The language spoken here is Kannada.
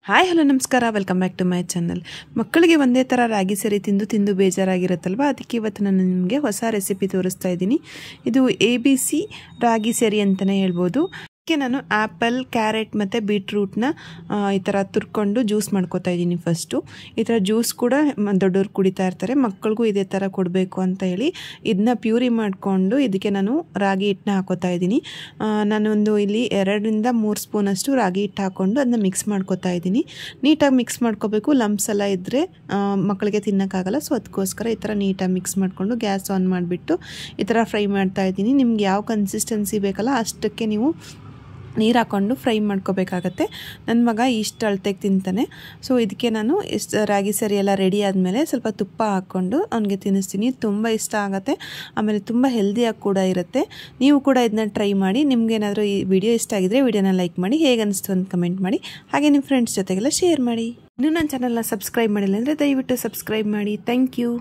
ಹಾಯ್ ಹಲೋ ನಮಸ್ಕಾರ welcome back to my channel. ಮಕ್ಕಳಿಗೆ ಒಂದೇ ಥರ ರಾಗಿ ಸರಿ ತಿಂದು ಬೇಜಾರಾಗಿರುತ್ತಲ್ವ, ಅದಕ್ಕೆ ಇವತ್ತು ನಾನು ನಿಮಗೆ ಹೊಸ ರೆಸಿಪಿ ತೋರಿಸ್ತಾ ಇದ್ದೀನಿ. ಇದು ABC ರಾಗಿ ಸರಿ ಅಂತಲೇ ಹೇಳ್ಬೋದು. ಇದಕ್ಕೆ ನಾನು ಆ್ಯಪಲ್, ಕ್ಯಾರೆಟ್ ಮತ್ತು ಬೀಟ್ರೂಟ್ನ ಈ ಥರ ತುರ್ಕೊಂಡು ಜ್ಯೂಸ್ ಮಾಡ್ಕೋತಾ ಇದ್ದೀನಿ. ಫಸ್ಟು ಈ ಥರ ಜ್ಯೂಸ್ ಕೂಡ ದೊಡ್ಡವ್ರು ಕುಡಿತಾ ಇರ್ತಾರೆ, ಮಕ್ಕಳಿಗೂ ಇದೇ ಥರ ಕೊಡಬೇಕು ಅಂತ ಹೇಳಿ ಇದನ್ನ ಪ್ಯೂರಿ ಮಾಡಿಕೊಂಡು ಇದಕ್ಕೆ ನಾನು ರಾಗಿ ಹಿಟ್ಟನ್ನ ಹಾಕೋತಾ ಇದ್ದೀನಿ. ನಾನೊಂದು ಇಲ್ಲಿ 2-3 ಸ್ಪೂನಷ್ಟು ರಾಗಿ ಹಿಟ್ಟು ಹಾಕ್ಕೊಂಡು ಅದನ್ನ ಮಿಕ್ಸ್ ಮಾಡ್ಕೋತಾ ಇದ್ದೀನಿ. ನೀಟಾಗಿ ಮಿಕ್ಸ್ ಮಾಡ್ಕೋಬೇಕು, ಲಂಪ್ಸ್ ಎಲ್ಲ ಇದ್ದರೆ ಮಕ್ಕಳಿಗೆ ತಿನ್ನೋಕ್ಕಾಗಲ್ಲ. ಸೊ ಅದಕ್ಕೋಸ್ಕರ ಈ ಥರ ನೀಟಾಗಿ ಮಿಕ್ಸ್ ಮಾಡಿಕೊಂಡು ಗ್ಯಾಸ್ ಆನ್ ಮಾಡಿಬಿಟ್ಟು ಈ ಥರ ಫ್ರೈ ಮಾಡ್ತಾ ಇದ್ದೀನಿ. ನಿಮ್ಗೆ ಯಾವ ಕನ್ಸಿಸ್ಟೆನ್ಸಿ ಬೇಕಲ್ಲ ಅಷ್ಟಕ್ಕೆ ನೀವು ನೀರು ಹಾಕ್ಕೊಂಡು ಫ್ರೈ ಮಾಡ್ಕೋಬೇಕಾಗತ್ತೆ. ನನ್ನ ಮಗ ಇಷ್ಟು ಅಳತೆಗೆ ತಿಂತಾನೆ. ಸೊ ಇದಕ್ಕೆ ನಾನು ರಾಗಿ ಸರಿ ಎಲ್ಲ ರೆಡಿ ಆದಮೇಲೆ ಸ್ವಲ್ಪ ತುಪ್ಪ ಹಾಕ್ಕೊಂಡು ಅವನಿಗೆ ತಿನ್ನಿಸ್ತೀನಿ. ತುಂಬ ಇಷ್ಟ ಆಗುತ್ತೆ, ಆಮೇಲೆ ತುಂಬ ಹೆಲ್ದಿಯಾಗಿ ಕೂಡ ಇರುತ್ತೆ. ನೀವು ಕೂಡ ಇದನ್ನ ಟ್ರೈ ಮಾಡಿ. ನಿಮ್ಗೇನಾದರೂ ಈ ವಿಡಿಯೋ ಇಷ್ಟ ಆಗಿದ್ರೆ ವಿಡಿಯೋನ ಲೈಕ್ ಮಾಡಿ, ಹೇಗೆ ಅನಿಸ್ತು ಅಂತ ಕಮೆಂಟ್ ಮಾಡಿ, ಹಾಗೆ ನಿಮ್ಮ ಫ್ರೆಂಡ್ಸ್ ಜೊತೆಗೆಲ್ಲ ಶೇರ್ ಮಾಡಿ. ಇನ್ನೂ ನನ್ನ ಚಾನಲ್ನ ಸಬ್ಸ್ಕ್ರೈಬ್ ಮಾಡಿಲ್ಲ ಅಂದರೆ ದಯವಿಟ್ಟು ಸಬ್ಸ್ಕ್ರೈಬ್ ಮಾಡಿ. Thank you.